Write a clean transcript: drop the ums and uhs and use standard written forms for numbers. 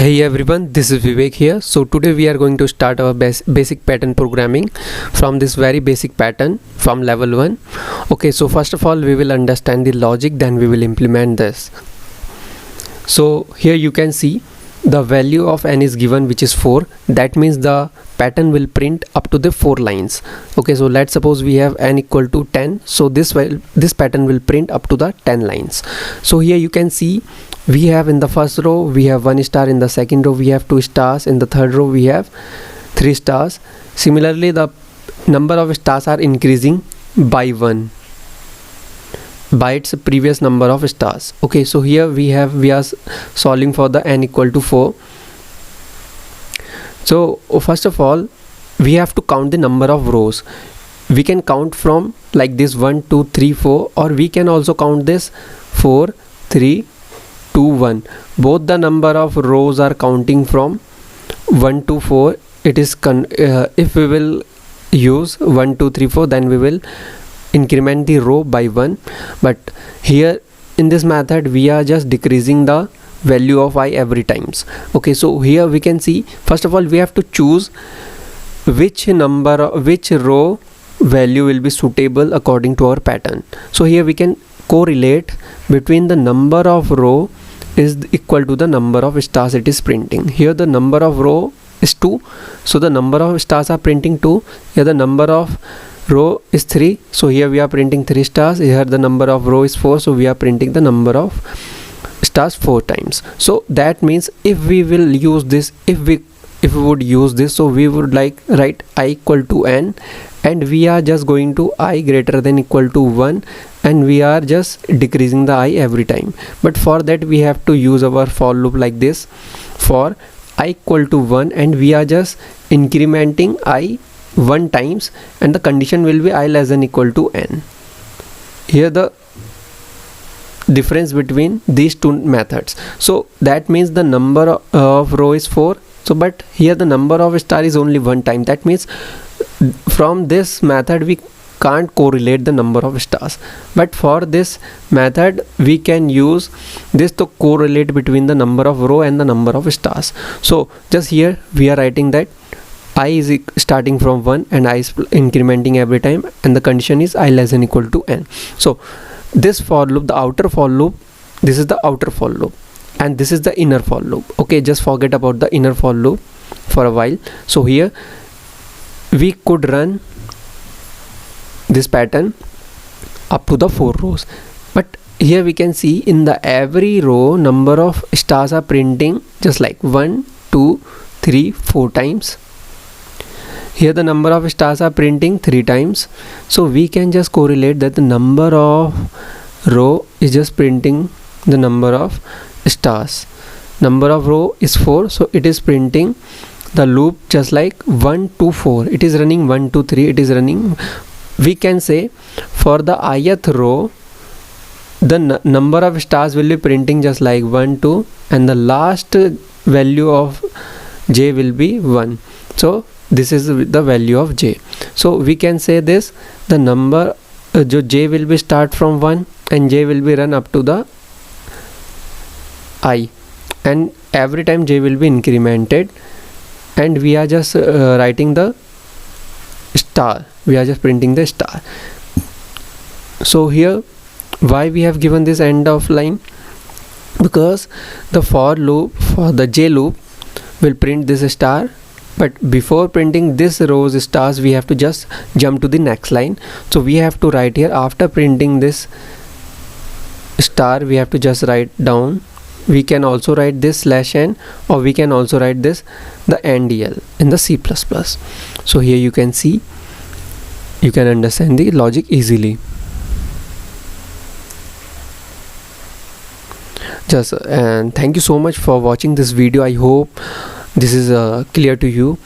Hey everyone, this is Vivek here. So today we are going to start our basic pattern programming from this very basic pattern from level 1. Okay, so first of all we will understand the logic, then we will implement this. So here you can see the value of n is given, which is 4. That means the pattern will print up to the 4 lines. Okay, so let's suppose we have n equal to 10. So this pattern will print up to the 10 lines. So here you can see we have in the first row we have 1 star, in the second row we have 2 stars, in the third row we have 3 stars. Similarly, the number of stars are increasing by 1 by its previous number of stars. Okay, so here we are solving for the n equal to 4. So first of all we have to count the number of rows. We can count from like this 1 2 3 4, or we can also count this 4 3 2 1. Both the number of rows are counting from 1 to 4. It is if we will use 1 2 3 4, then we will increment the row by 1. But here in this method we are just decreasing the value of I every times. Okay, so here we can see first of all we have to choose which row value will be suitable according to our pattern. So here we can correlate between the number of row is equal to the number of stars it is printing. Here the number of row is 2, so the number of stars are printing 2. Here the number of row is 3, so here we are printing 3 stars. Here the number of row is 4, so we are printing the number of stars 4 times. So that means if we will use this, if we would use this, so we would like write I equal to n, and we are just going to I greater than equal to 1, and we are just decreasing the I every time. But for that we have to use our for loop like this for I equal to 1, and we are just incrementing I 1 times, and the condition will be I less than equal to n. Here the difference between these two methods. So that means the number of row is 4, so but here the number of star is only 1 time. That means from this method we can't correlate the number of stars, but for this method we can use this to correlate between the number of row and the number of stars. So just here we are writing that I is starting from 1 and I is incrementing every time, and the condition is I less than equal to n. So this for loop, the outer for loop, this is the outer for loop, and this is the inner for loop. Okay, just forget about the inner for loop for a while. So here we could run this pattern up to the 4 rows, but here we can see in the every row number of stars are printing just like 1 2 3 4 times. Here the number of stars are printing 3 times, so we can just correlate that the number of row is just printing the number of stars. Number of row is 4, so it is printing the loop just like 1 2 4. It is running 1 2 3. It is running. We can say for the ith row the number of stars will be printing just like 1 2, and the last value of j will be 1. So this is the value of j. So we can say this, the number j will be start from 1 and j will be run up to the I, and every time j will be incremented, and we are just writing the star, we are just printing the star. So here why we have given this end of line, because the for loop, for the j loop will print this star, but before printing this rows stars we have to just jump to the next line. So we have to write here, after printing this star we have to just write down. We can also write this /n, or we can also write this the ndl in the C++. So here you can see, you can understand the logic easily. And thank you so much for watching this video. I hope this is clear to you.